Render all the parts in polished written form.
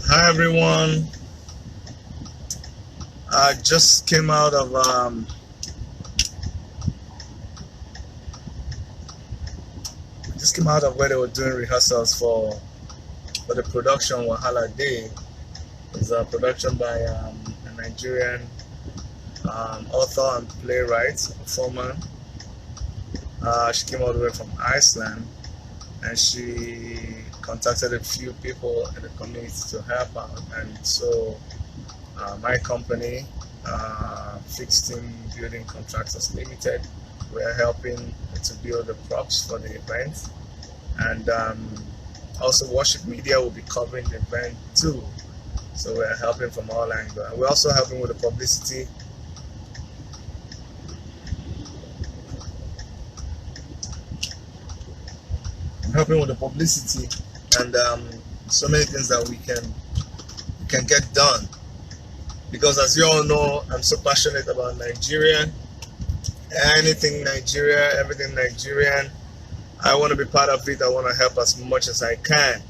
Hi everyone. I just came out of where they were doing rehearsals for the production Wahala Day. It's a production by a Nigerian author and playwright, performer. She came all the way from Iceland, and she contacted a few people in the community to help out, and so my company, Fixed Team Building Contractors Limited, we're helping to build the props for the event, and also Worship Media will be covering the event too. So we're helping from all angles, and we're also helping with the publicity. Helping with the publicity and so many things that we can get done. Because as you all know, I'm so passionate about Nigeria. Anything Nigeria, everything Nigerian. I want to be part of it. I want to help as much as I can.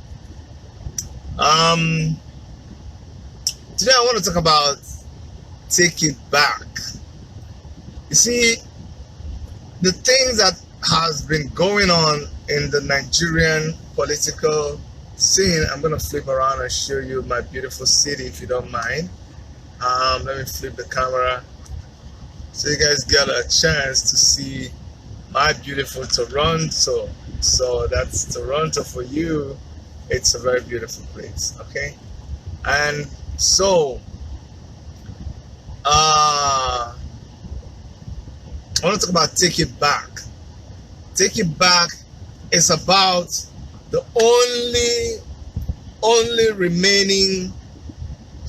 Today I want to talk about take it back. You see, the things that has been going on in the Nigerian political scene. I'm going to flip around and show you my beautiful city if you don't mind. Let me flip the camera so you guys get a chance to see my beautiful Toronto. So that's Toronto for you. It's a very beautiful place, okay? And so I want to talk about Take It Back. Take It Back is about the only remaining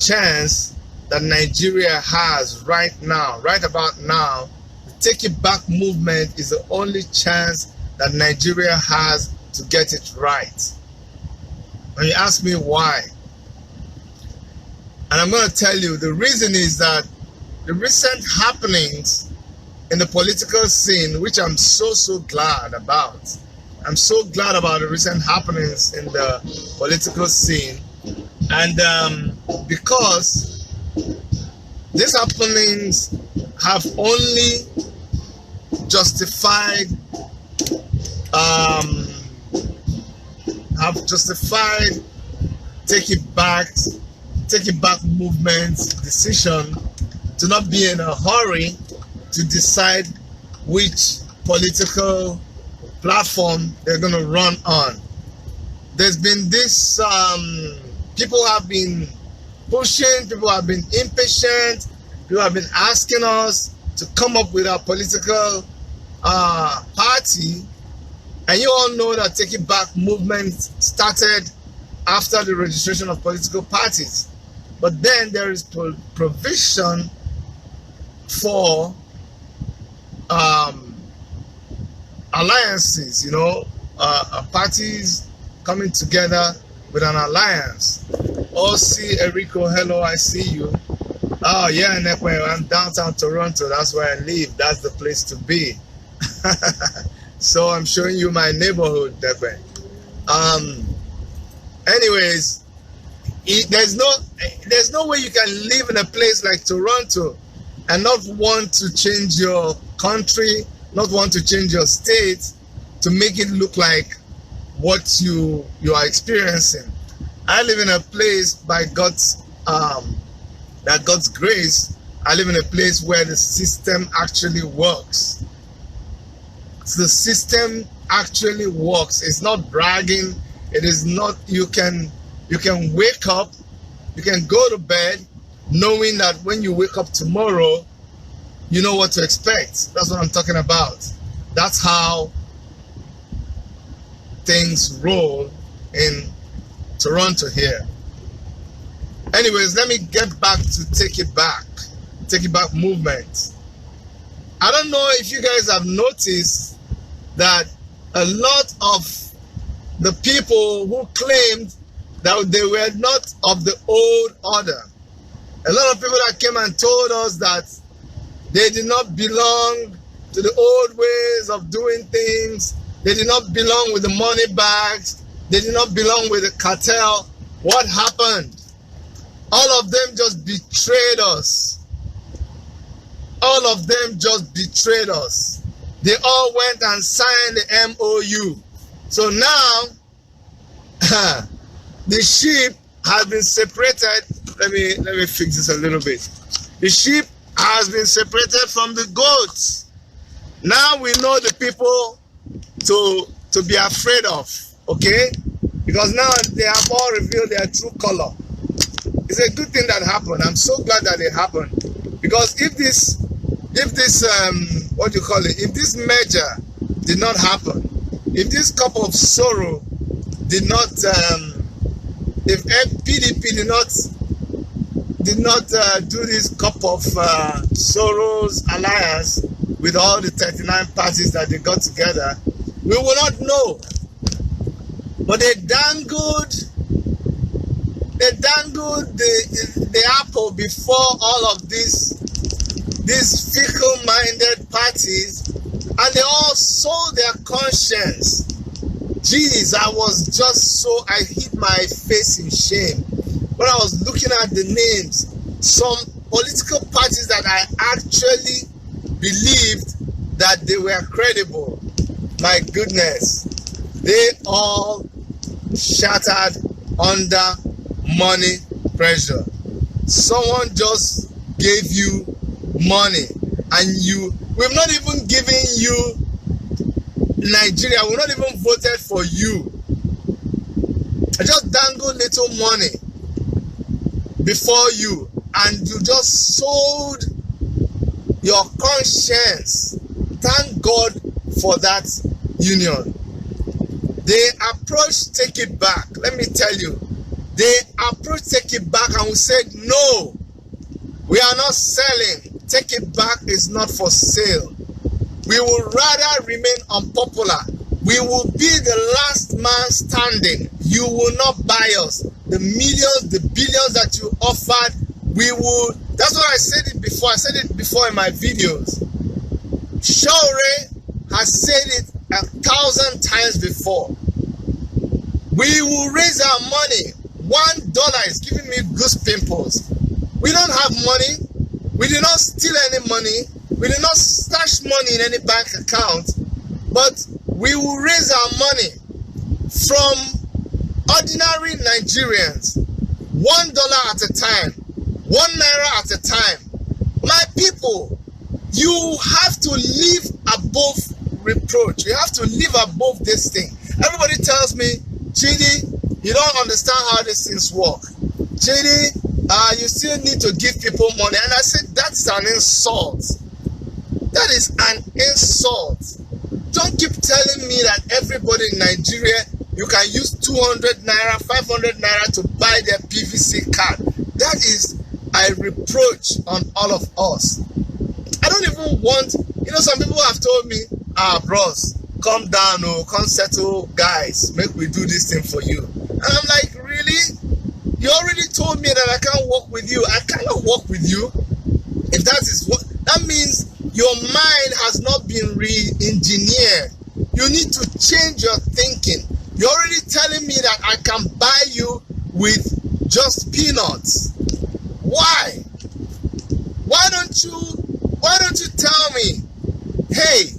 chance that Nigeria has right now, right about now. The Take It Back movement is the only chance that Nigeria has to get it right. And you ask me why, and I'm going to tell you the reason is that the recent happenings in the political scene, which I'm so glad about. I'm so glad about the recent happenings in the political scene, and because these happenings have only justified take it back movement's decision to not be in a hurry to decide which political platform they're going to run on. There's been this, people have been pushing, people have been impatient, people have been asking us to come up with a political party. And you all know that Take It Back movement started after the registration of political parties. But then there is provision for alliances, you know, parties coming together with an alliance. Oh, see, Erico, hello, I see you. Oh, yeah, Nekwe, I'm downtown Toronto. That's where I live. That's the place to be. So I'm showing you my neighborhood, Nekwe. Anyways, there's no way you can live in a place like Toronto and not want to change your country, not want to change your state to make it look like what you are experiencing. I live in a place by God's grace. I live in a place where the system actually works. So the system actually works. It's not bragging. It is not. You can wake up, you can go to bed knowing that when you wake up tomorrow, you know what to expect. That's what I'm talking about. That's how things roll in Toronto here. Anyways, let me get back to Take It Back movement. I don't know if you guys have noticed that a lot of the people who claimed that they were not of the old order, a lot of people that came and told us that they did not belong to the old ways of doing things, they did not belong with the money bags, they did not belong with the cartel. What happened? All of them just betrayed us. All of them just betrayed us. They all went and signed the MOU. So now, the sheep has been separated. Let me fix this a little bit. The sheep has been separated from the goats. Now we know the people to be afraid of, okay? Because now they have all revealed their true color. It's a good thing that happened. I'm so glad that it happened. Because if this what do you call it? If this merger did not happen, if this cup of sorrow did not, if PDP did not do this cup of sorrows alliance with all the 39 parties that they got together, we will not know. But they dangled the apple before all of these fickle-minded parties, and they all sold their conscience. Jeez, I hid my face in shame when I was looking at the names. Some political parties that I actually believed that they were credible. My goodness, they all shattered under money pressure. Someone just gave you money, and we've not even given you Nigeria. We've not even voted for you. I just dangled little money before you, and you just sold your conscience. Thank God for that union. They approached Take It Back. Let me tell you, they approached Take It Back and we said, no, we are not selling. Take It Back is not for sale. We will rather remain unpopular. We will be the last man standing. You will not buy us. The millions, the billions that you offered, we will. That's what I said it before. I said it before in my videos. Shaure has said it 1,000 times before. We will raise our money. $1 is giving me goose pimples. We don't have money. We did not steal any money. We did not stash money in any bank account. But we will raise our money from ordinary Nigerians. $1 at a time. ₦1 at a time. My people, you have to live above reproach. You have to live above this thing. Everybody tells me, Chidi, you don't understand how these things work. Chidi, you still need to give people money. And I said, that's an insult. That is an insult. Don't keep telling me that everybody in Nigeria, you can use 200 naira, 500 naira to buy their PVC card. That is a reproach on all of us. I don't even want, some people have told me, bros, come down, come settle, guys, make we do this thing for you. And I'm like, really? You already told me that I can't work with you. I cannot work with you. If that is what, that means your mind has not been re-engineered. You need to change your thinking. You're already telling me that I can buy you with just peanuts. Why? Why don't you tell me, hey,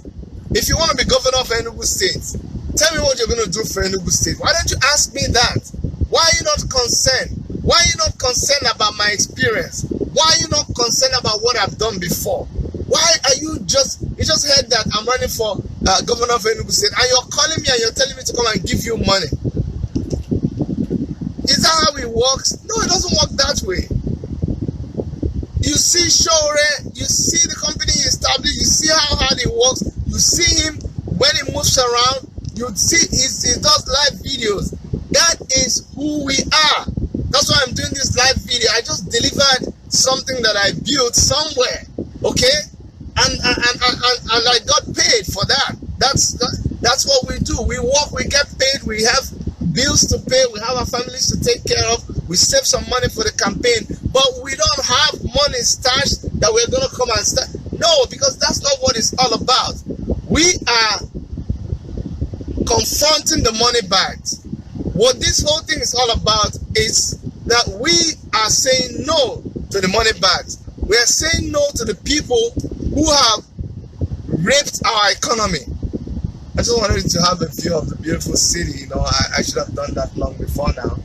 if you want to be governor of Enugu State, tell me what you're going to do for Enugu State. Why don't you ask me that? Why are you not concerned? Why are you not concerned about my experience? Why are you not concerned about what I've done before? Why are you just heard that I'm running for governor of Enugu State, and you're calling me and you're telling me to come and give you money? Is that how it works? No, it doesn't work that way. You see Shaure, you see the company he established, you see how hard it works, you see him when he moves around, you see he does live videos. That is who we are. That's why I'm doing this live video. I just delivered something that I built somewhere, okay? And I got paid for that. That's what we do. We work, we get paid, we have bills to pay, we have our families to take care of, we save some money for the campaign, but we don't have money stashed that we're going to come and start. No, because that's not what it's all about. We are confronting the money bags. What this whole thing is all about is that we are saying no to the money bags. We are saying no to the people who have raped our economy. I just wanted to have a view of the beautiful city. You know, I should have done that long before now.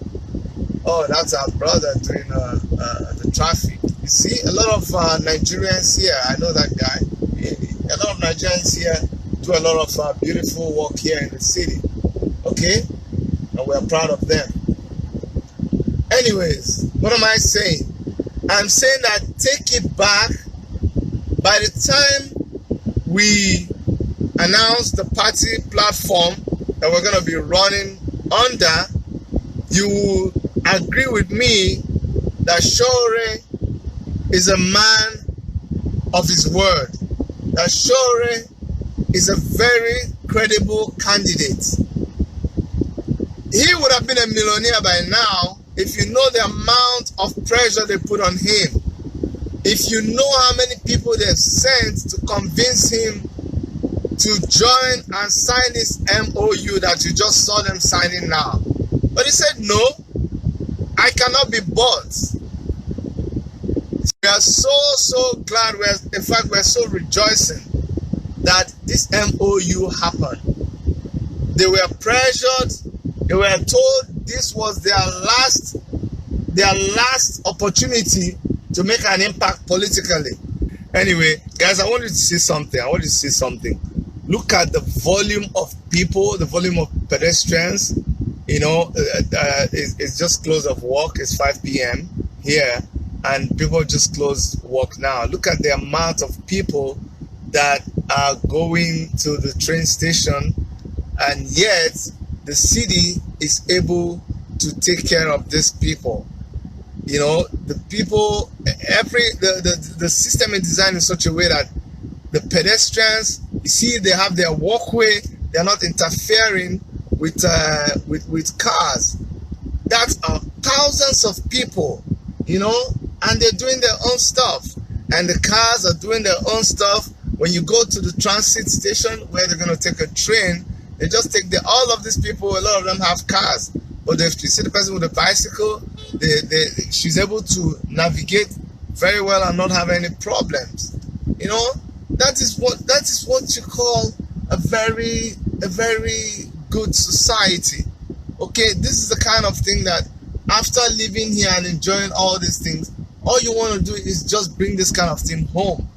Oh, that's our brother doing the traffic. You see, a lot of Nigerians here, I know that guy. A lot of Nigerians here do a lot of beautiful work here in the city. Okay? And we're proud of them. Anyways, what am I saying? I'm saying that take it back. By the time we announce the party platform that we're going to be running under, you will agree with me that Shore is a man of his word. That Shore is a very credible candidate. He would have been a millionaire by now if you know the amount of pressure they put on him. If you know how many people they've sent to convince him to join and sign this MOU that you just saw them signing now. But he said, no, I cannot be bought. We are so glad. In fact, we're so rejoicing that this MOU happened. They were pressured. They were told this was their last opportunity to make an impact politically. Anyway, guys, I want you to see something. Look at the volume of people, the volume of pedestrians. You know, it's just close of work. It's 5 p.m. here, and people just closed work now. Look at the amount of people that are going to the train station, and yet the city is able to take care of these people. You know, the people, the system is designed in such a way that the pedestrians, you see, they have their walkway. They're not interfering with cars. That's thousands of people, you know, and they're doing their own stuff. And the cars are doing their own stuff. When you go to the transit station where they're going to take a train, they just take all of these people. A lot of them have cars. But if you see the person with a bicycle, she's able to navigate very well and not have any problems. You know, that is what you call a very good society. Okay, this is the kind of thing that after living here and enjoying all these things, all you want to do is just bring this kind of thing home.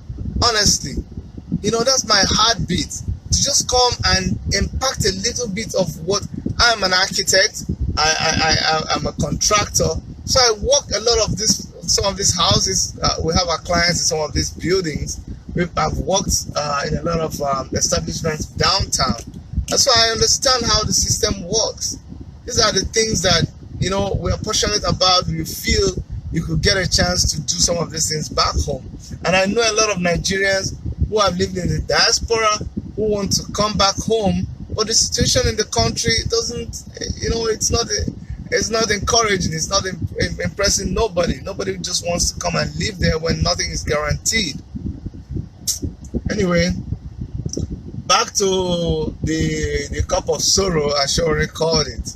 Honestly, you know, that's my heartbeat, to just come and impact a little bit of what I'm an architect. I'm a contractor, so I work a lot of some of these houses. We have our clients in some of these buildings. I've worked in a lot of establishments downtown. That's why I understand how the system works. These are the things that, you know, we're passionate about. We feel you could get a chance to do some of these things back home. And I know a lot of Nigerians who have lived in the diaspora who want to come back home. But the situation in the country doesn't, you know, it's not encouraging. It's not impressing nobody. Nobody just wants to come and live there when nothing is guaranteed. Anyway, back to the cup of sorrow, I should already called it.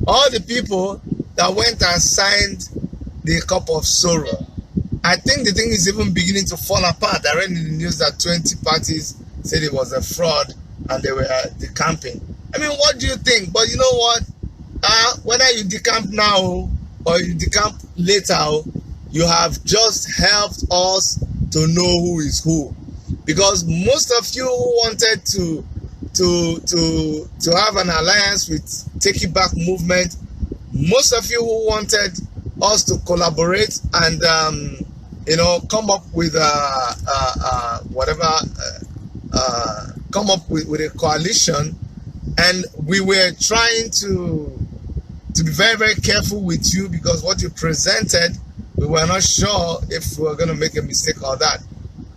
All the people that went and signed the cup of sorrow, I think the thing is even beginning to fall apart. I read in the news that 20 parties said it was a fraud and they were decamping. I mean, what do you think? But you know what? Whether you decamp now or you decamp later, you have just helped us to know who is who. Because most of you who wanted to have an alliance with Take It Back movement, most of you who wanted us to collaborate and you know, come up with come up with a coalition, and we were trying to be very careful with you, because what you presented, we were not sure if we were going to make a mistake or that.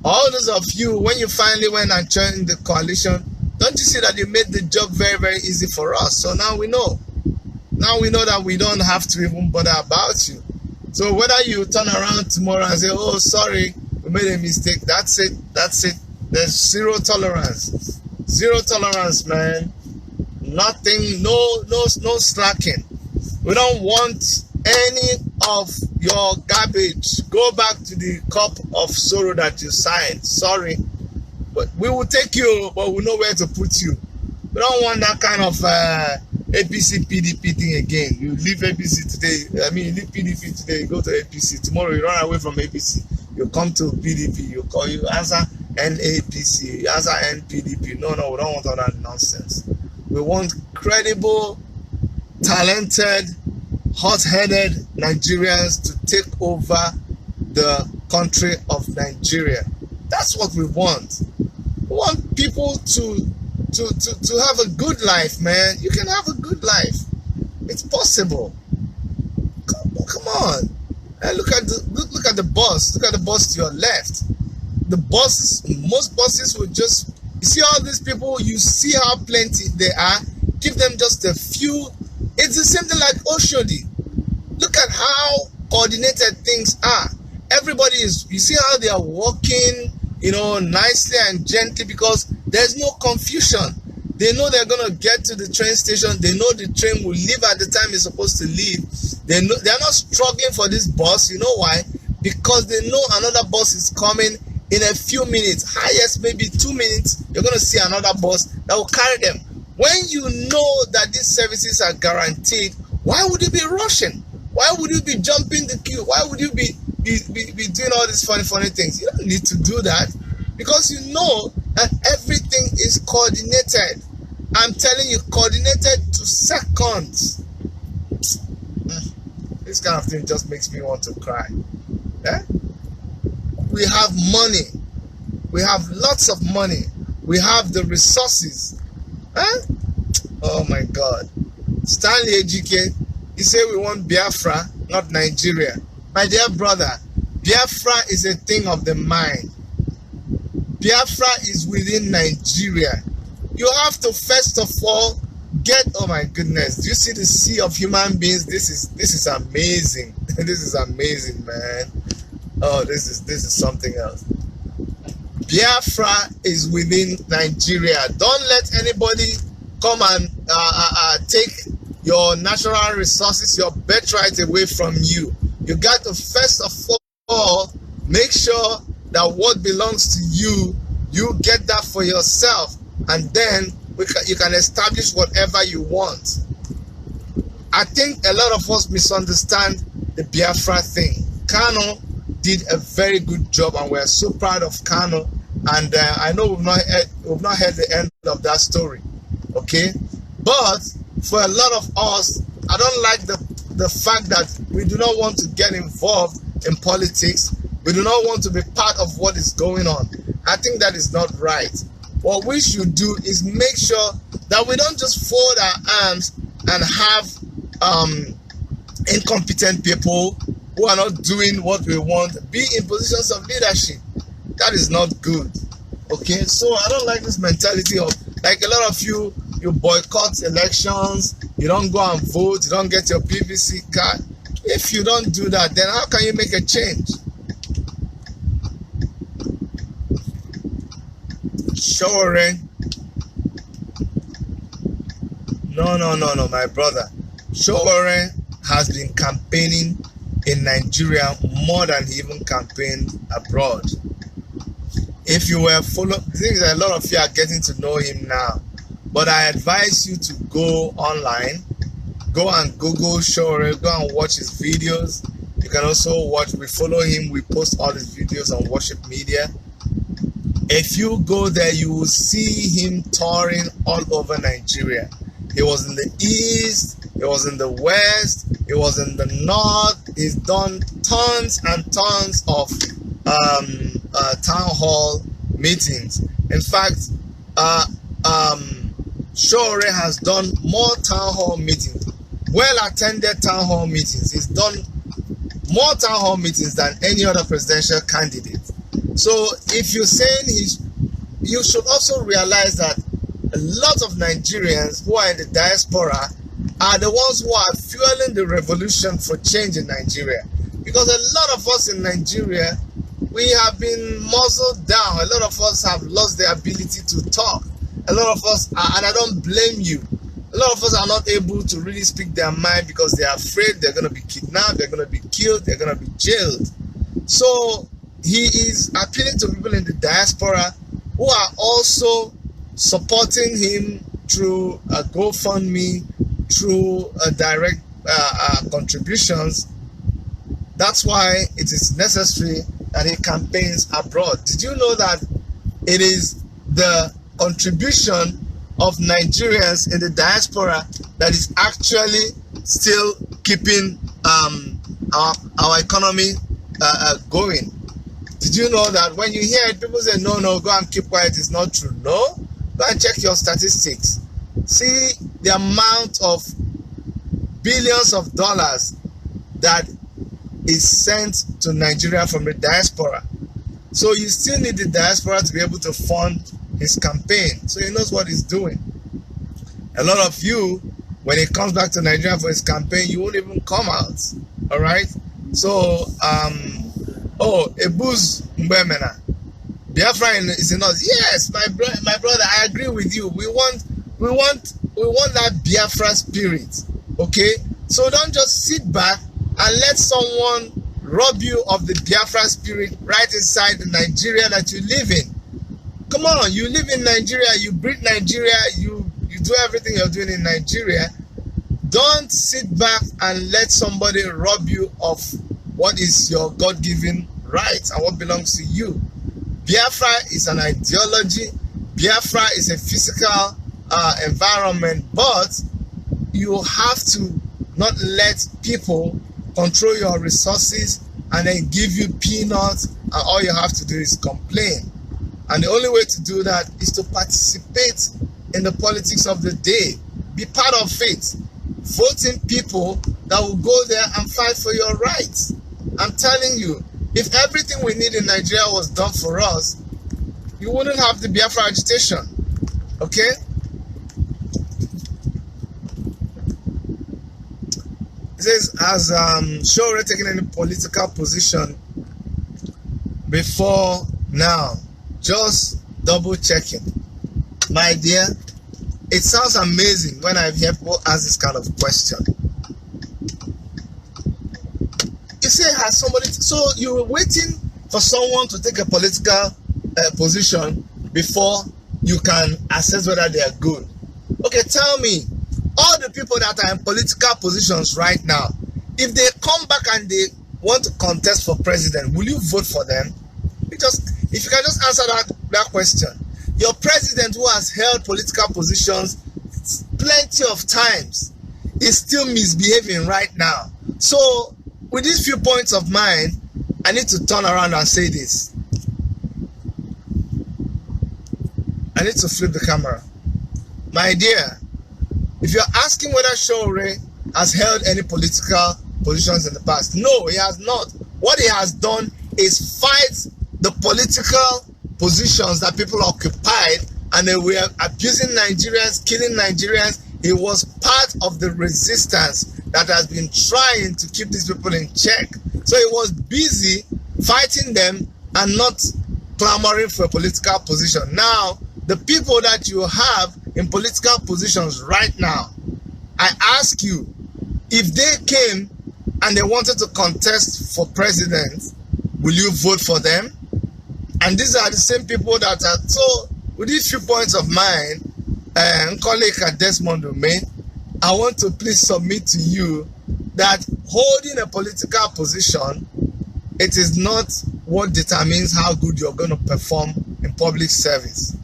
All those of you, when you finally went and joined the coalition, don't you see that you made the job very easy for us? So now we know. Now we know that we don't have to even bother about you. So whether you turn around tomorrow and say, oh, sorry, we made a mistake, that's it. There's zero tolerance. Zero tolerance, man. Nothing, no slacking. We don't want any of your garbage. Go back to the cup of sorrow that you signed. Sorry, but we will take you, but we know where to put you. We don't want that kind of APC PDP thing again. You leave APC today, I mean you leave PDP today, you go to APC. Tomorrow you run away from APC, you come to PDP, you answer NAPC, you answer NPDP. No, we don't want all that nonsense. We want credible, talented, hot-headed Nigerians to take over the country of Nigeria. That's what we want. We want people to have a good life, man. You can have a good life. It's possible. Come on. And look at the bus. Look at the bus to your left. The buses, most buses will just, you see all these people, you see how plenty they are. Give them just a few. It's the same thing like Oshodi. Look at how coordinated things are. Everybody is, you see how they are walking, you know, nicely and gently, because there's no confusion. They know they're going to get to the train station. They know the train will leave at the time it's supposed to leave. They know they're not struggling for this bus. You know why? Because they know another bus is coming in a few minutes. Highest maybe 2 minutes, you're going to see another bus that will carry them. When you know that these services are guaranteed, why would you be rushing? Why would you be jumping the queue? Why would you be doing all these funny things? You don't need to do that, because you know that everything is coordinated. I'm telling you, coordinated to seconds. This kind of thing just makes me want to cry. Yeah? We have money. We have lots of money. We have the resources. Huh? Oh my God. Stanley Ejike, he said we want Biafra, not Nigeria. My dear brother, Biafra is a thing of the mind. Biafra is within Nigeria. You have to first of all get, oh my goodness, do you see the sea of human beings? This is amazing. This is amazing, man. Oh, this is something else. Biafra is within Nigeria. Don't let anybody come and take your natural resources, your birthright away from you. You got to first of all make sure that what belongs to you, you get that for yourself, and then you can establish whatever you want. I think a lot of us misunderstand the Biafra thing. Kano did a very good job, and we're so proud of Kano. And I know we've not heard the end of that story, okay? But for a lot of us, I don't like the fact that we do not want to get involved in politics. We do not want to be part of what is going on. I think that is not right. What we should do is make sure that we don't just fold our arms and have incompetent people who are not doing what we want be in positions of leadership. That is not good. Okay, so I don't like this mentality of, like, a lot of you boycott elections, you don't go and vote, you don't get your PVC card. If you don't do that, then how can you make a change? Showore. No, my brother. Showore has been campaigning in Nigeria more than he even campaigned abroad. If you were following, I think that a lot of you are getting to know him now, but I advise you to go online, go and Google Showore, go and watch his videos. You can also watch, we follow him, we post all his videos on Worship Media. If you go there, you will see him touring all over Nigeria. He was in the east, he was in the west, he was in the north. He's done tons and tons of town hall meetings. In fact, Showore has done more town hall meetings, well-attended town hall meetings. He's done more town hall meetings than any other presidential candidate. So if you're saying you should also realize that a lot of Nigerians who are in the diaspora are the ones who are fueling the revolution for change in Nigeria. Because a lot of us in Nigeria, we have been muzzled down. A lot of us have lost the ability to talk. A lot of us, and I don't blame you, a A lot of us are not able to really speak their mind because they are afraid they're going to be kidnapped, they're going to be killed, they're going to be jailed. So he is appealing to people in the diaspora who are also supporting him through a GoFundMe, through direct contributions. That's why it is necessary that he campaigns abroad. Did you know that it is the contribution of Nigerians in the diaspora that is actually still keeping our economy going? Did you know that when you hear it, people say, no, go and keep quiet, it's not true? No, go and check your statistics. See the amount of billions of dollars that is sent to Nigeria from the diaspora. So you still need the diaspora to be able to fund his campaign. So he knows what he's doing. A lot of you, when he comes back to Nigeria for his campaign, you won't even come out. All right? So, Ebuz Mbemena, Biafra is in us. Yes, my brother, I agree with you. We want that Biafra spirit. Okay? So don't just sit back and let someone rob you of the Biafra spirit right inside the Nigeria that you live in. Come on, you live in Nigeria, you breathe Nigeria, you do everything you're doing in Nigeria. Don't sit back and let somebody rob you of what is your God-given rights and what belongs to you. Biafra is an ideology. Biafra is a physical environment, but you have to not let people control your resources and then give you peanuts, and all you have to do is complain. And the only way to do that is to participate in the politics of the day. Be part of it. Voting people that will go there and fight for your rights. I'm telling you, if everything we need in Nigeria was done for us, you wouldn't have the Biafra agitation. Okay? It says, has Shore taken any political position before now? Just double checking. My dear, it sounds amazing when I hear people ask this kind of question. You say, has somebody, so you were waiting for someone to take a political position before you can assess whether they are good. Okay, tell me, all the people that are in political positions right now, if they come back and they want to contest for president, will you vote for them? If you can just answer that question. Your president, who has held political positions plenty of times, is still misbehaving right now. So with these few points of mine, I need to turn around and say this. I need to flip the camera. My dear, if you're asking whether Shore has held any political positions in the past, no, he has not. What he has done is fight the political positions that people occupied, and they were abusing Nigerians, killing Nigerians. He was part of the resistance that has been trying to keep these people in check. So he was busy fighting them and not clamoring for a political position. Now, the people that you have in political positions right now, I ask you, if they came and they wanted to contest for president, will you vote for them? And these are the same people that are, so with these few points of mine, colleague Desmond Ume, I want to please submit to you that holding a political position, it is not what determines how good you're going to perform in public service.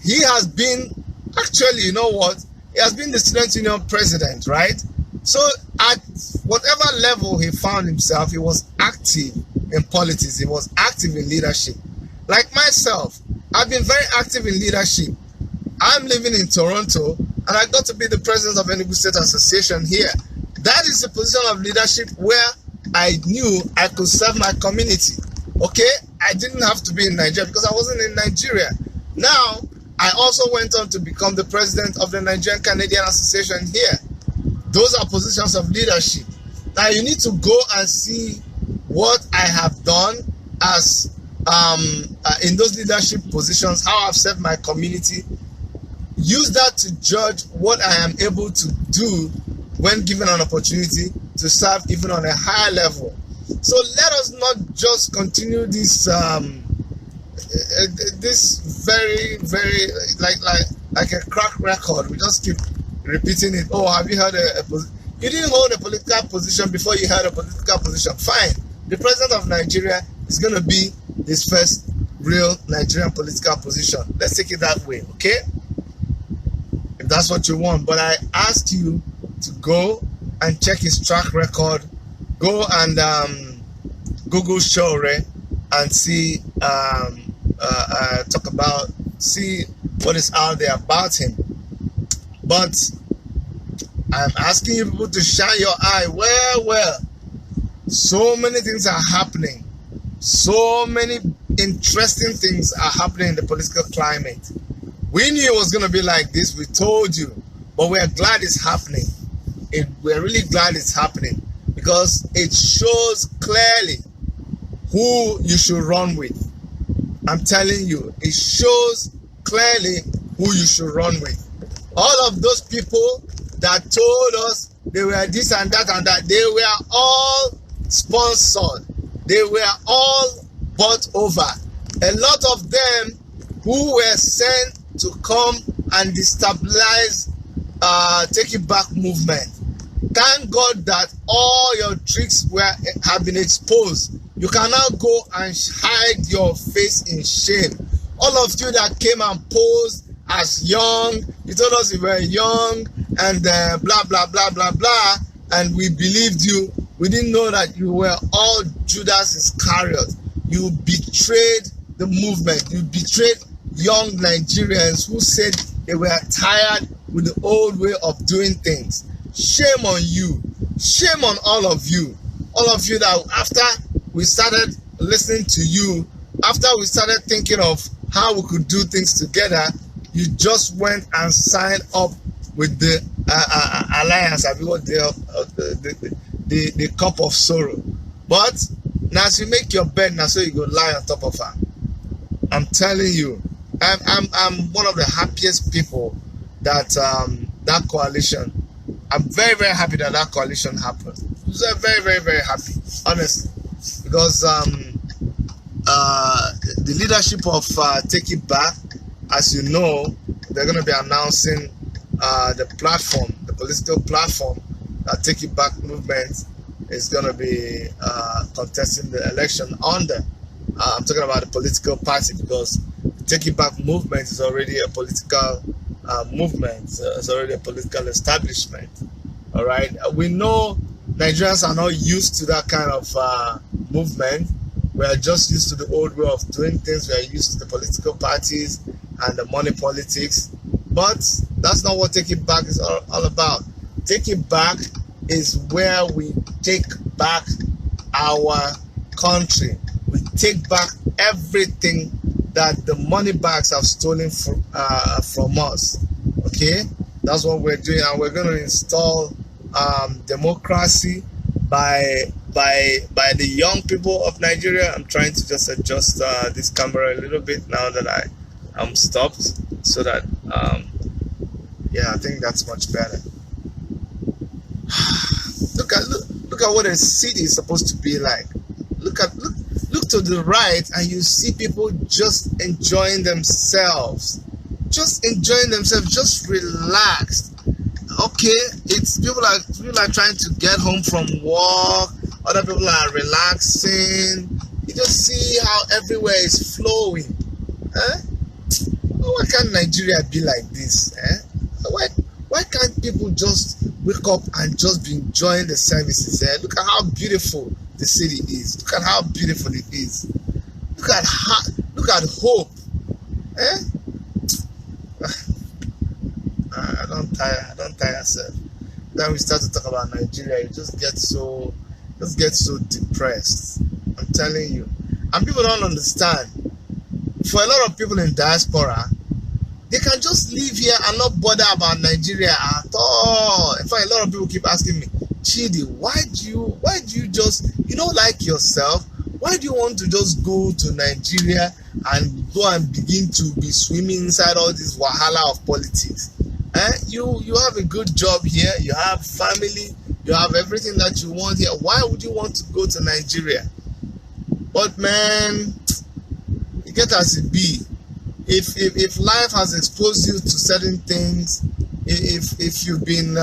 He has been, actually, you know what? He has been the student union president, right? So at whatever level he found himself, he was active in politics. He was active in leadership. Like myself, I've been very active in leadership. I'm living in Toronto, and I got to be the president of Enugu State Association here. That is a position of leadership where I knew I could serve my community. Okay? I didn't have to be in Nigeria because I wasn't in Nigeria. Now, I also went on to become the president of the Nigerian Canadian Association here. Those are positions of leadership. Now, you need to go and see what I have done as in those leadership positions, how I've served my community. use that to judge what I am able to do when given an opportunity to serve even on a higher level. So let us not just continue this this very like a crack record. We just keep repeating it. Oh, have you heard you didn't hold a political position before you had a political position? Fine. The president of Nigeria is going to be his first real Nigerian political position. Let's take it that way, okay? If that's what you want. But I asked you to go and check his track record. Go and Google Shore and see see what is out there about him. But I'm asking you people to shine your eye well. So many things are happening. So many interesting things are happening in the political climate. We knew it was going to be like this. We told you. But we're glad it's happening. We're really glad it's happening because it shows clearly who you should run with. I'm telling you, it shows clearly who you should run with. All of those people that told us they were this and that and that, they were all sponsored. They were all bought over. A lot of them who were sent to come and destabilize Take It Back movement. Thank God that all your tricks have been exposed. You can now go and hide your face in shame. All of you that came and posed as young, you told us you were young and blah, blah, blah, blah, blah, and we believed you. We didn't know that you were all Judas Iscariot. You betrayed the movement. You betrayed young Nigerians who said they were tired with the old way of doing things. Shame on you. Shame on all of you. All of you that after we started listening to you, after we started thinking of how we could do things together, you just went and signed up with the alliance, the cup of sorrow. But now as you make your bed, now so you go lie on top of her. I'm telling you, I'm one of the happiest people that that coalition. I'm very, very happy that that coalition happened. I'm very, very, very happy, honestly, because the leadership of Take It Back, as you know, they're going to be announcing the platform, the political platform that Take It Back movement is going to be contesting the election under. I'm talking about the political party because the Take It Back movement is already a political movement. It's already a political establishment. All right. We know Nigerians are not used to that kind of movement. We are just used to the old way of doing things. We are used to the political parties and the money politics. But that's not what Take It Back is all about. Take It Back is where we take back our country. We take back everything that the money bags have stolen from us. Okay, that's what we're doing, and we're going to install democracy by the young people of Nigeria. I'm trying to just adjust this camera a little bit now that I'm stopped, so that yeah, I think that's much better. Look at what a city is supposed to be like. Look to the right and you see people just enjoying themselves. Just enjoying themselves, just relaxed. Okay, it's people are trying to get home from work, other people are relaxing. You just see how everywhere is flowing. Why can't Nigeria be like this? Why can't people just wake up and just be enjoying the services? Look at how beautiful the city is. Look at how beautiful it is. Look at hope. I don't tire myself. Then we start to talk about Nigeria, you just get so depressed. I'm telling you. And people don't understand. For a lot of people in diaspora, they can just live here and not bother about Nigeria at all. In fact, a lot of people keep asking me, Chidi, why do you just, like yourself, why do you want to just go to Nigeria and go and begin to be swimming inside all this wahala of politics. You have a good job here, you have family, you have everything that you want here. Why would you want to go to Nigeria? But man, you get as it be. If life has exposed you to certain things, if you've been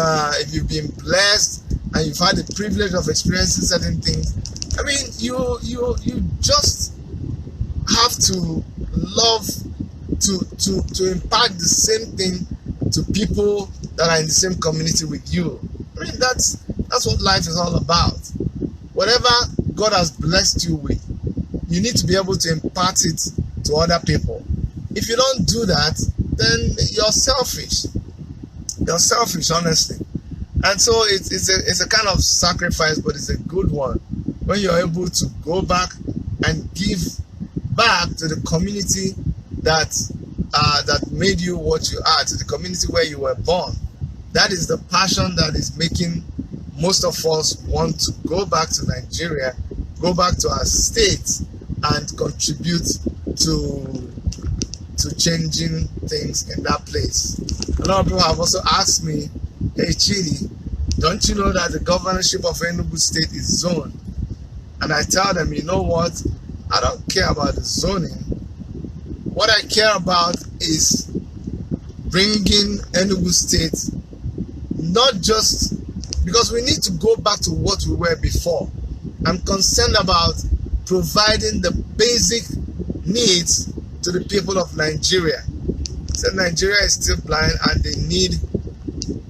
blessed and you've had the privilege of experiencing certain things, I mean, you just have to love to impart the same thing to people that are in the same community with you. I mean, that's what life is all about. Whatever God has blessed you with, you need to be able to impart it to other people. If you don't do that, then you're selfish. You're selfish, honestly. And so it's a kind of sacrifice, but it's a good one when you're able to go back and give back to the community that made you what you are, to the community where you were born. That is the passion that is making most of us want to go back to Nigeria, go back to our state, and contribute to changing things in that place. A lot of people have also asked me, hey Chidi, don't you know that the governorship of Enugu State is zoned? And I tell them, you know what? I don't care about the zoning. What I care about is bringing Enugu State, not just because we need to go back to what we were before. I'm concerned about providing the basic needs to the people of Nigeria. So Nigeria is still blind and they need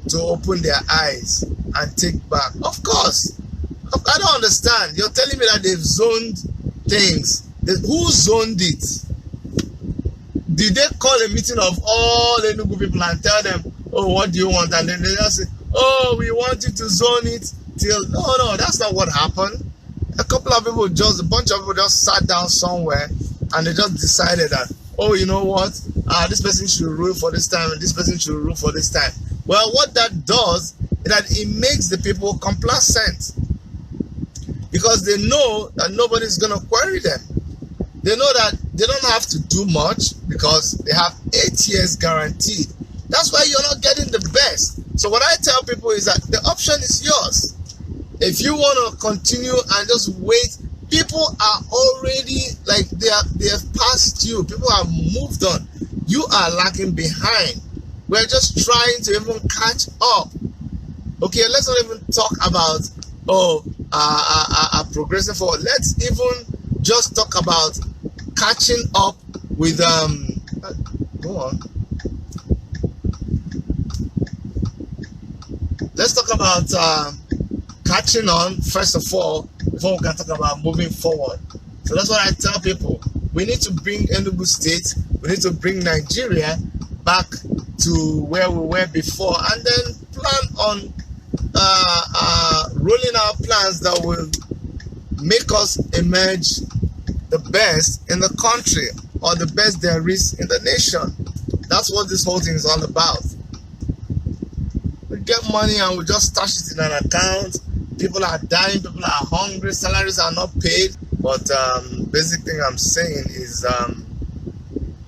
to open their eyes and take back. Of course, I don't understand. You're telling me that they've zoned things. Who zoned it? Did they call a meeting of all Enugu people and tell them, oh, what do you want? And then they just say, oh, we want you to zone it till... No, that's not what happened. A bunch of people just sat down somewhere and they just decided that, oh, you know what? This person should rule for this time and this person should rule for this time. Well, what that does is that it makes the people complacent because they know that nobody's going to query them. They know that they don't have to do much because they have 8 years guaranteed. That's why you're not getting the best. So what I tell people is that the option is yours. If you want to continue and just wait, people are already, like, they have passed you. People have moved on. You are lagging behind. We're just trying to even catch up. Okay, let's not even talk about, progressing forward. Let's even just talk about catching up with, go on. Let's talk about catching on, first of all, before we can talk about moving forward. So that's what I tell people. We need to bring Enugu State, we need to bring Nigeria back to where we were before, and then plan on rolling out plans that will make us emerge the best in the country, or the best there is in the nation. That's what this whole thing is all about. We get money and we just stash it in an account. People are dying, people are hungry, salaries are not paid. But basic thing I'm saying is,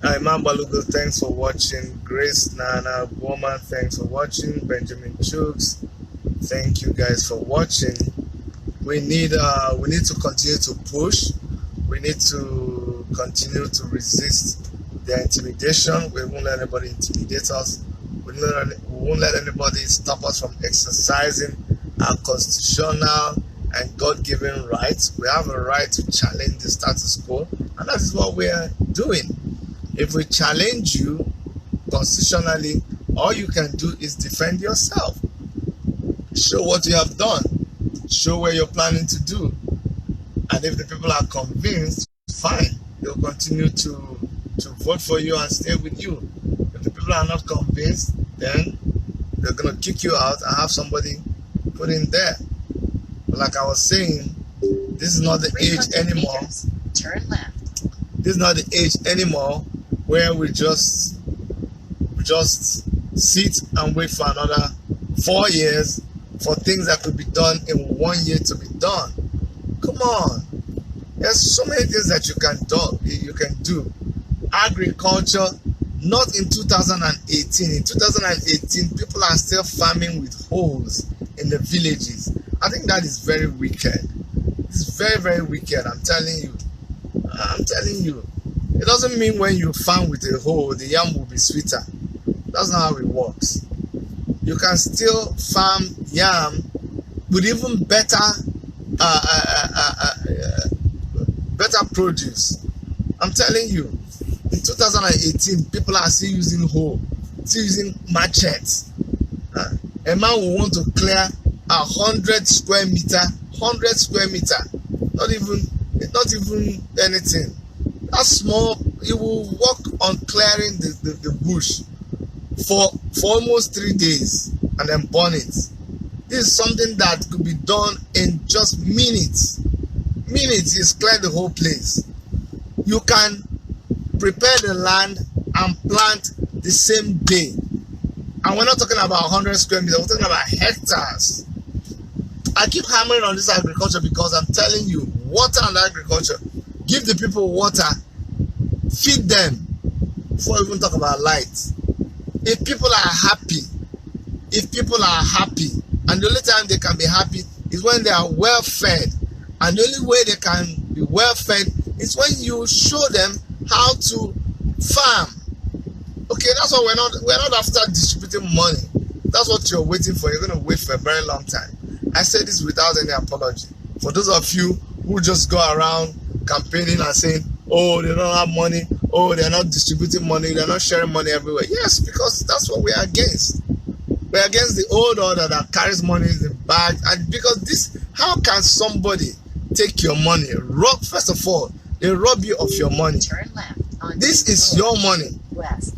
Imam Balugo, thanks for watching. Grace Nana Woman, thanks for watching. Benjamin Chooks, thank you guys for watching. We need to continue to push. We need to continue to resist the intimidation. We won't let anybody intimidate us. We won't let anybody stop us from exercising our constitutional and God-given rights. We have a right to challenge the status quo, and that is what we are doing. If we challenge you constitutionally, all you can do is defend yourself. Show what you have done. Show what you're planning to do. And if the people are convinced, fine, they'll continue to vote for you and stay with you. If the people are not convinced, then they're going to kick you out and have somebody put in there. But like I was saying, this is not the age anymore. Turn left. This is not the age anymore where we just sit and wait for another 4 years for things that could be done in 1 year to be done. Come on. There's so many things that you can do agriculture, not in 2018. In 2018, people are still farming with hoes in the villages. I think that is very wicked. It's very, very wicked. I'm telling you. I'm telling you. It doesn't mean when you farm with a hoe, the yam will be sweeter. That's not how it works. You can still farm yam with even better better produce. I'm telling you, in 2018, people are still using hoe, still using machetes. A man will want to clear 100 square meter, 100 square meter, not even anything. That's small. He will work on clearing the bush for almost 3 days and then burn it. This is something that could be done in just minutes. Minutes is clear the whole place. You can prepare the land and plant the same day. And we're not talking about 100 square meters, we're talking about hectares. I keep hammering on this agriculture because I'm telling you, water and agriculture. Give the people water, feed them, before we even talk about light. If people are happy, and the only time they can be happy is when they are well fed, and the only way they can be well fed is when you show them how to farm. Okay, that's why we're not after distributing money. That's what you're waiting for. You're going to wait for a very long time. I say this without any apology. For those of you who just go around campaigning and saying, oh, they don't have money, oh, they're not distributing money, they're not sharing money everywhere. Yes, because that's what we're against. We're against the old order that carries money in the bag. And because this, how can somebody take your money? First of all, they rob you of your money. Turn left on this is your money. West.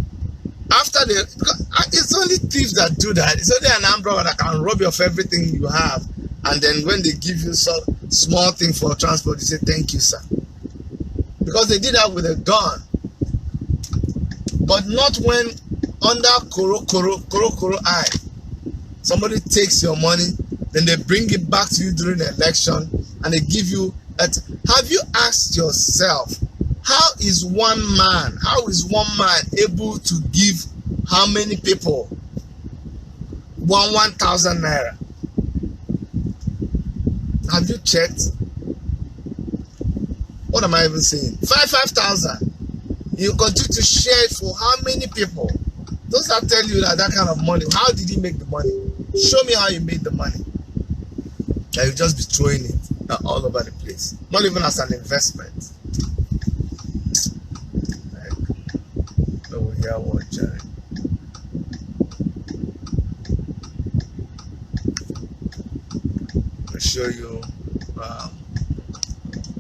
After it's only thieves that do that. It's only an armed robber that can rob you of everything you have. And then when they give you some small thing for transport, you say, thank you, sir. Because they did that with a gun. But not when under koro eye. Somebody takes your money, then they bring it back to you during the election, and they give you have you asked yourself, how is one man able to give how many people 1,000 naira? Have you checked? What am I even saying? 5,000. You continue to share it for how many people? Does that tell you that kind of money? How did he make the money? Show me how you made the money. And you just be throwing it all over the place. Not even as an investment. Like, over here, watching. I'll show you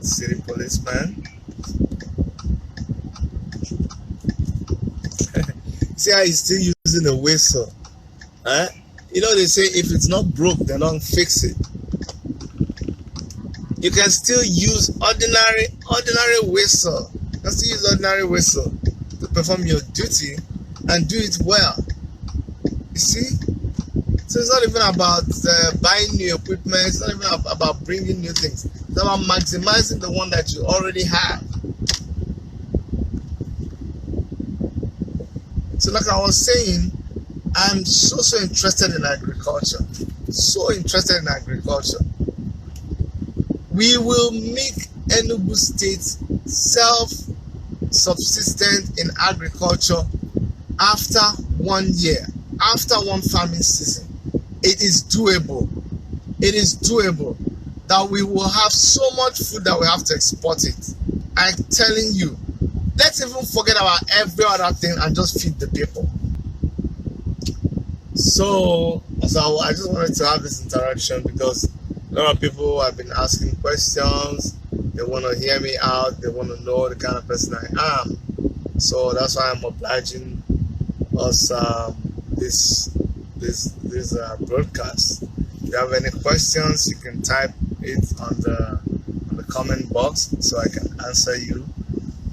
city policeman. See how he's still using a whistle. You know, they say if it's not broke, they don't fix it. You can still use ordinary whistle. You can still use ordinary whistle to perform your duty and do it well. You see? So it's not even about buying new equipment. It's not even about bringing new things. It's about maximizing the one that you already have. So like I was saying, I'm so interested in agriculture. So interested in agriculture. We will make Enugu State self-subsistent in agriculture after 1 year, after one farming season. It is doable. It is doable that we will have so much food that we have to export it. I'm telling you. Let's even forget about every other thing and just feed the people. So I just wanted to have this interaction because a lot of people have been asking questions. They want to hear me out. They want to know the kind of person I am. So that's why I'm obliging us this broadcast. If you have any questions, you can type it on the comment box so I can answer you.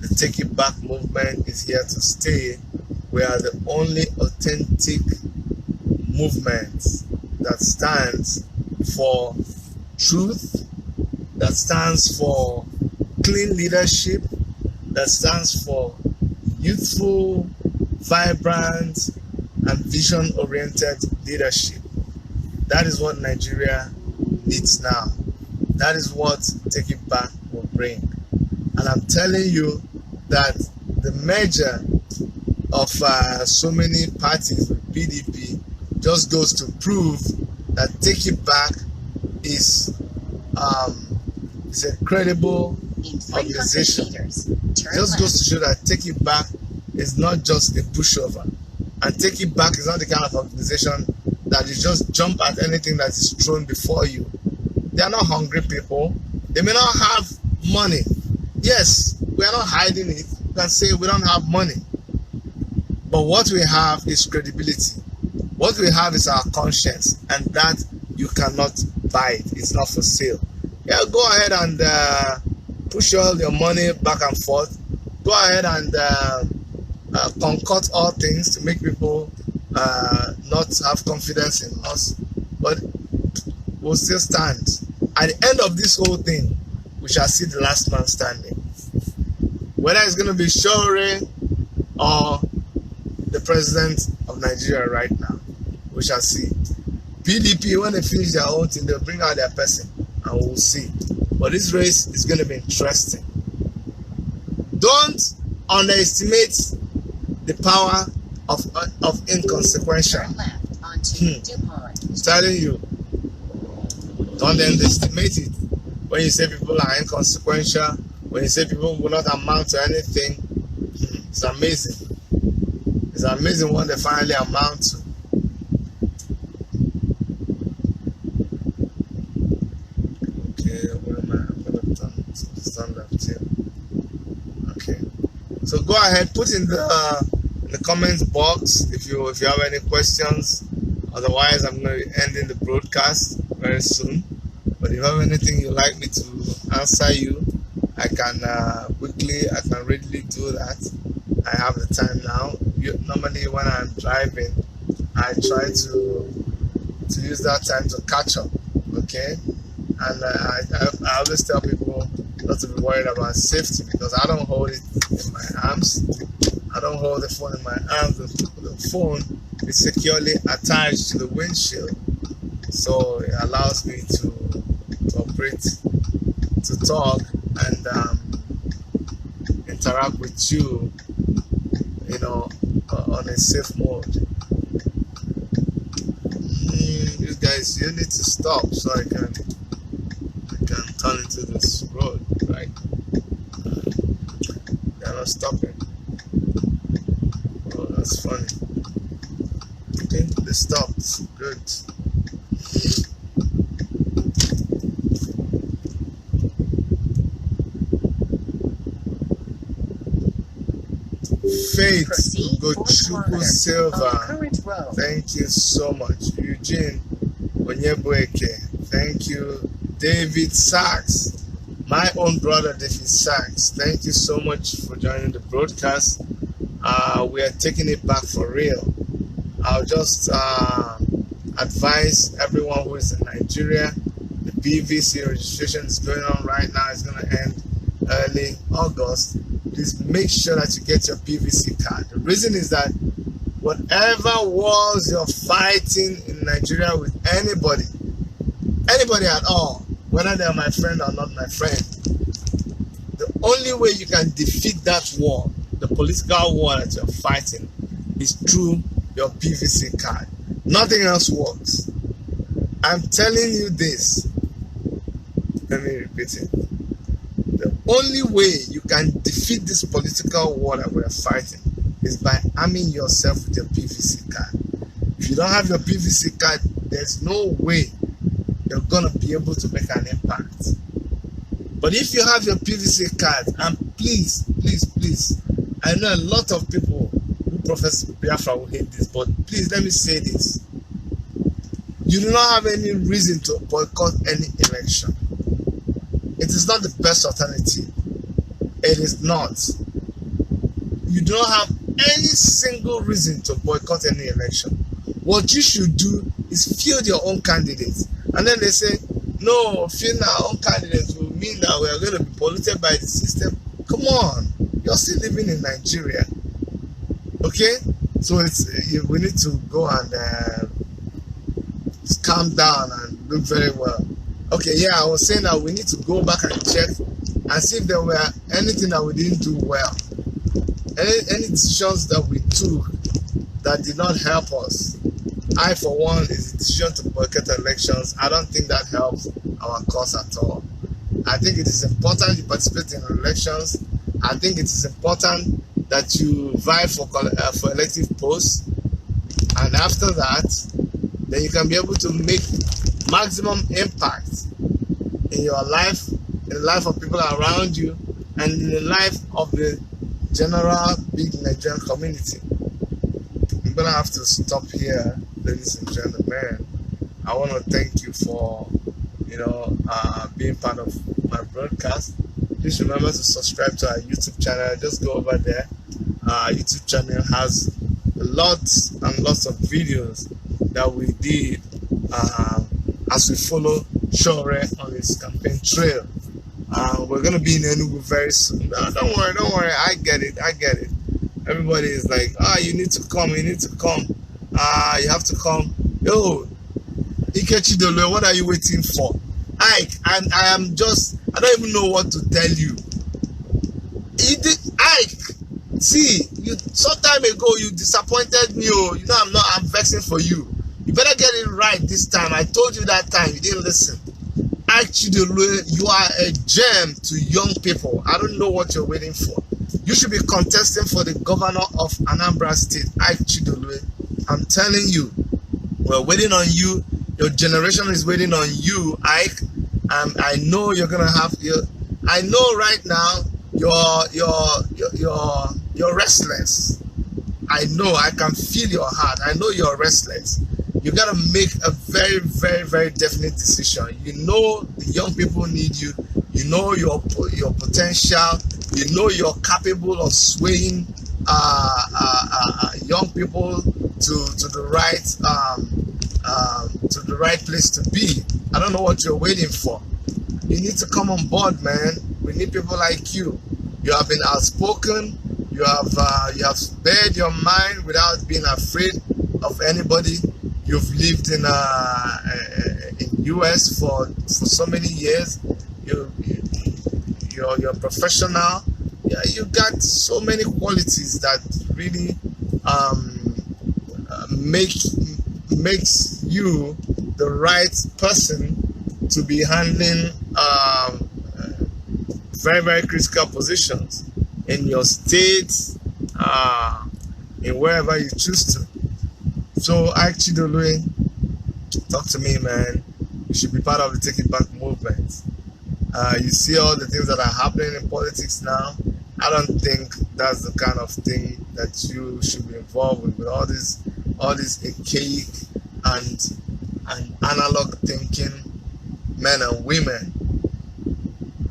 The Take It Back movement is here to stay. We are the only authentic movement that stands for truth, that stands for clean leadership, that stands for youthful, vibrant, and vision-oriented leadership. That is what Nigeria needs now. That is what Take It Back will bring. And I'm telling you that the merger of so many parties with PDP just goes to prove that Take It Back is a credible organization. It just goes to show that Take It Back is not just a pushover. And Take It Back is not the kind of organization that you just jump at anything that is thrown before you. They are not hungry people. They may not have money. Yes, we are not hiding it. You can say we don't have money. But what we have is credibility. What we have is our conscience, and that you cannot buy it. It's not for sale. Yeah, go ahead and push all your money back and forth. Go ahead and concoct all things to make people not have confidence in us. But we'll still stand. At the end of this whole thing, we shall see the last man standing. Whether it's going to be Shore or the president of Nigeria right now, we shall see. PDP, when they finish their own thing, they'll bring out their person and we'll see. But this race is going to be interesting. Don't underestimate the power of inconsequential. I'm telling you, don't underestimate it. When you say people are inconsequential, when you say people will not amount to anything, it's amazing. It's amazing what they finally amount to. Okay, where am I? I'm gonna turn that too. Okay, so go ahead, put in the comments box if you have any questions. Otherwise, I'm going to be ending the broadcast very soon. But if you have anything you'd like me to answer you, I can readily do that. I have the time now. Normally when I'm driving, I try to use that time to catch up, okay? And I always tell people not to be worried about safety, because I don't hold it in my arms. I don't hold the phone in my arms. The phone is securely attached to the windshield, so it allows me to operate, to talk, and interact with you, on a safe mode. You guys, you need to stop so I can turn into this road, right? They're not stopping. Oh, that's funny. Okay, they stopped. Good. Faith Gochuku Silva, thank you so much. Eugene Onyebueke, thank you. David Sachs, my own brother David Sachs, thank you so much for joining the broadcast. We are taking it back for real. I'll just advise everyone who is in Nigeria, the PVC registration is going on right now. It's going to end early August. Please make sure that you get your PVC card. The reason is that whatever wars you're fighting in Nigeria with anybody at all, whether they're my friend or not my friend, the only way you can defeat that war, the political war that you're fighting, is through your PVC card. Nothing else works. I'm telling you this. Let me repeat it. The only way you can defeat this political war that we're fighting is by arming yourself with your PVC card. If you don't have your PVC card, there's no way you're gonna be able to make an impact. But if you have your PVC card, and please, I know a lot of people who profess Biafra will hate this, but please let me say this. You do not have any reason to boycott any election. It is not the best alternative. It is not. You don't have any single reason to boycott any election. What you should do is field your own candidates. And then they say, no, fielding our own candidates will mean that we are going to be polluted by the system. Come on. You're still living in Nigeria. Okay, so we need to go and calm down and look very well. Okay, yeah, I was saying that we need to go back and check and see if there were anything that we didn't do well, any decisions that we took that did not help us. I, for one, is a decision to boycott elections. I don't think that helps our cause at all. I think it is important you participate in elections. I think it is important that you vie for elective posts, and after that, then you can be able to make maximum impact in your life, in the life of people around you, and in the life of the general big Nigerian community. I'm gonna have to stop here, ladies and gentlemen. I want to thank you for being part of my broadcast. Please remember to subscribe to our YouTube channel. Just go over there. Our YouTube channel has lots and lots of videos that we did as we follow Shure on his campaign trail. We're gonna be in Enugu very soon. Don't worry. I get it. Everybody is like, you need to come. You have to come. Yo, Ikechi Dolo, what are you waiting for? Ike, and I don't even know what to tell you. Ike, see, you some time ago you disappointed me. I'm vexing for you. You better get it right this time. I told you that time, you didn't listen. Ike Chidolue, you are a gem to young people. I don't know what you're waiting for. You should be contesting for the governor of Anambra State, Ike Chidolue. I'm telling you, we're waiting on you. Your generation is waiting on you, Ike. I know you're gonna have your. I know right now you're restless. I know. I can feel your heart. I know you're restless. You gotta make a very, very, very definite decision. You know the young people need you. You know your potential. You know you're capable of swaying young people to the right place to be. I don't know what you're waiting for. You need to come on board, man. We need people like you. You have been outspoken. You have spared your mind without being afraid of anybody. You've lived in US for so many years. You're professional. Yeah, you got so many qualities that really makes you the right person to be handling very, very critical positions in your state, in wherever you choose to. So actually, talk to me, man. You should be part of the Take It Back movement. You see all the things that are happening in politics now. I don't think that's the kind of thing that you should be involved with all this archaic and analog thinking men and women.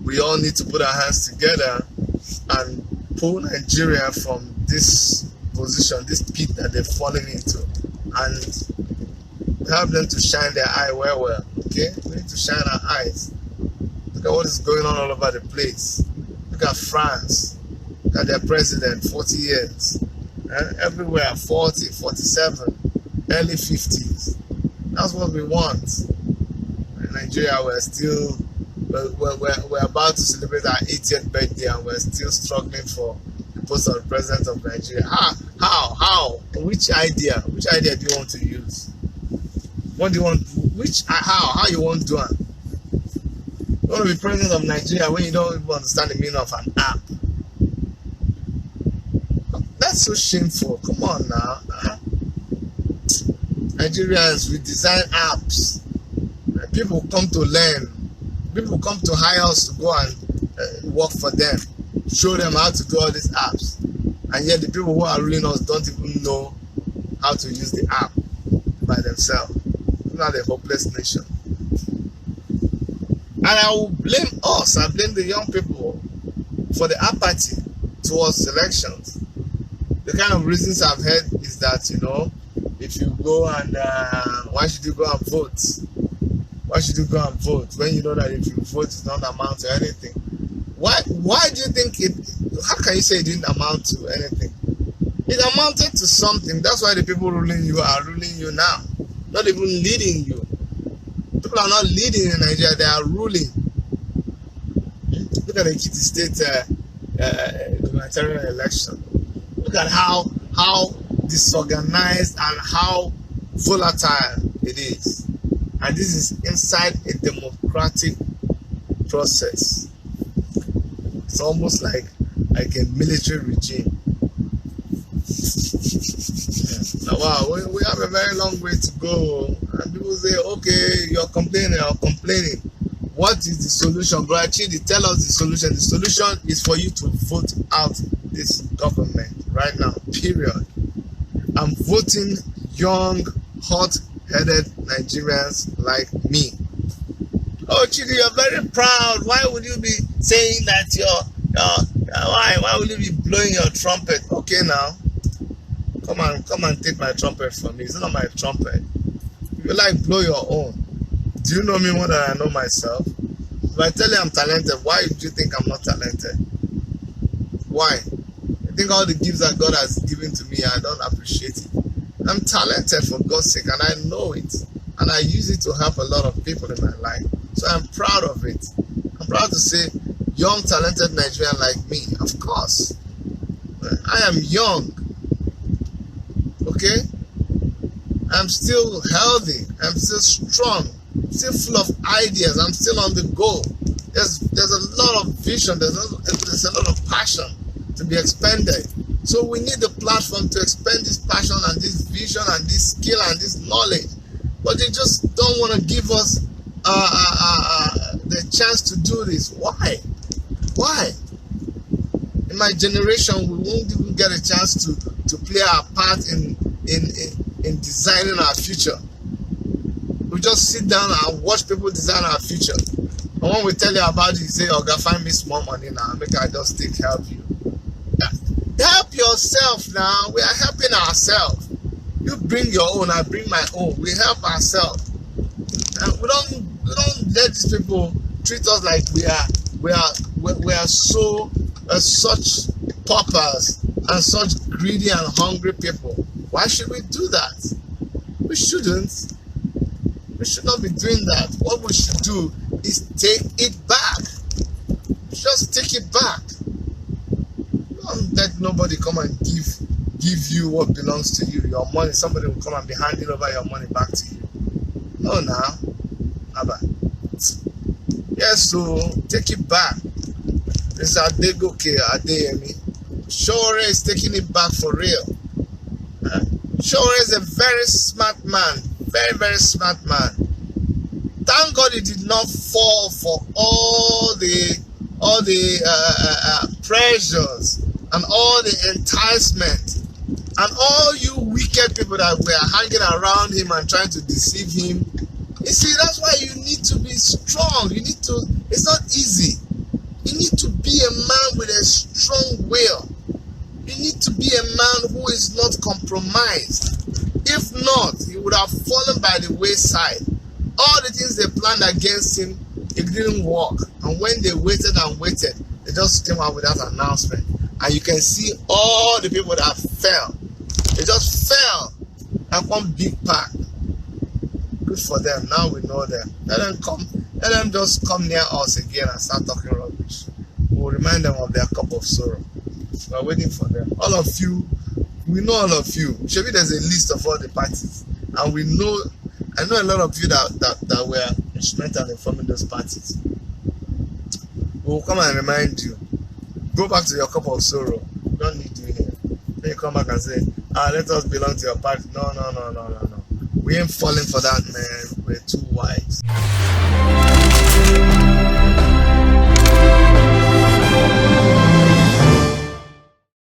We all need to put our hands together and pull Nigeria from this position, this pit that they're falling into, and help them to shine their eye well. Okay, we need to shine our eyes. Look at what is going on all over the place. Look at France. Look at their president, 40 years. Everywhere, 40, 47, early 50s. That's what we want. In Nigeria, we're about to celebrate our 80th birthday, and we're still struggling for the post of the president of Nigeria. How? Which idea do you want to use? What do you want? How you want to do it? You want to be president of Nigeria when you don't even understand the meaning of an app? That's so shameful. Come on now. Nigerians, we design apps. People come to learn. People come to hire us to go and work for them. Show them how to do all these apps. And yet the people who are ruling us don't even know how to use the app by themselves. It's not a hopeless nation. And I will blame us. I blame the young people for the apathy towards elections. The kind of reasons I've heard is that, if you go and why should you go and vote? Why should you go and vote when you know that if you vote it don't amount to anything? Why do you think it? How can you say it didn't amount to anything? It amounted to something. That's why the people ruling you are ruling you now. Not even leading you. People are not leading in Nigeria, they are ruling. Look at the Ekiti State gubernatorial election. Look at how disorganized and how volatile it is. And this is inside a democratic process. It's almost like a military regime. Yeah. Now, wow, we have a very long way to go. And people say, okay, you're complaining, What is the solution? Bro, actually, tell us the solution. The solution is for you to vote out this government right now, period. I'm voting young, hot-headed Nigerians like me. Oh, Chidi, you're very proud. Why would you be saying that why would you be blowing your trumpet? Okay, now, come and take my trumpet from me. It's not my trumpet. If you like, blow your own. Do you know me more than I know myself? If I tell you I'm talented, why do you think I'm not talented? Why? I think all the gifts that God has given to me, I don't appreciate it. I'm talented for God's sake, and I know it. And I use it to help a lot of people in my life. So I'm proud of it. I'm proud to say, young, talented Nigerian like me, of course. I am young. Okay? I'm still healthy. I'm still strong. I'm still full of ideas. I'm still on the go. There's a lot of vision. There's a lot of passion to be expended. So we need the platform to expend this passion and this vision and this skill and this knowledge. But they just don't want to give us the chance to do this. Why? Why? In my generation, we won't even get a chance to play our part in designing our future. We just sit down and watch people design our future. And when we tell you about it, you say, "Oh, God, find me small money now. Make I just help you." Help yourself now. We are helping ourselves. You bring your own, I bring my own. We help ourselves. And we don't let these people treat us like we are such paupers and such greedy and hungry people. Why should we do that? We shouldn't. We should not be doing that. What we should do is take it back. Just take it back. Don't let nobody come and give you what belongs to you, your money. Somebody will come and be handing over your money back to you. No, now. Abba. Yes, so take it back. This is Adegoke Adeyemi. Shore is taking it back for real. Shore is a very smart man. Very, very smart man. Thank God he did not fall for all the pressures and all the enticement and all you wicked people that were hanging around him and trying to deceive him. You see, that's why you need to be strong. You need to, it's not easy. You need to be a man with a strong will. You need to be a man who is not compromised. If not, he would have fallen by the wayside. All the things they planned against him, it didn't work. And when they waited and waited, they just came out with that announcement. And you can see all the people that fell. They just fell like one big pack. Good for them. Now we know them. Let them just come near us again and start talking rubbish. We'll remind them of their cup of sorrow. We're waiting for them. All of you, we know all of you. Maybe there's a list of all the parties. And we know, I know a lot of you that were instrumental in forming those parties. We'll come and remind you. Go back to your cup of sorrow. You don't need you here. Then you come back and say, let us belong to your party. No. We ain't falling for that, man. We're too wise.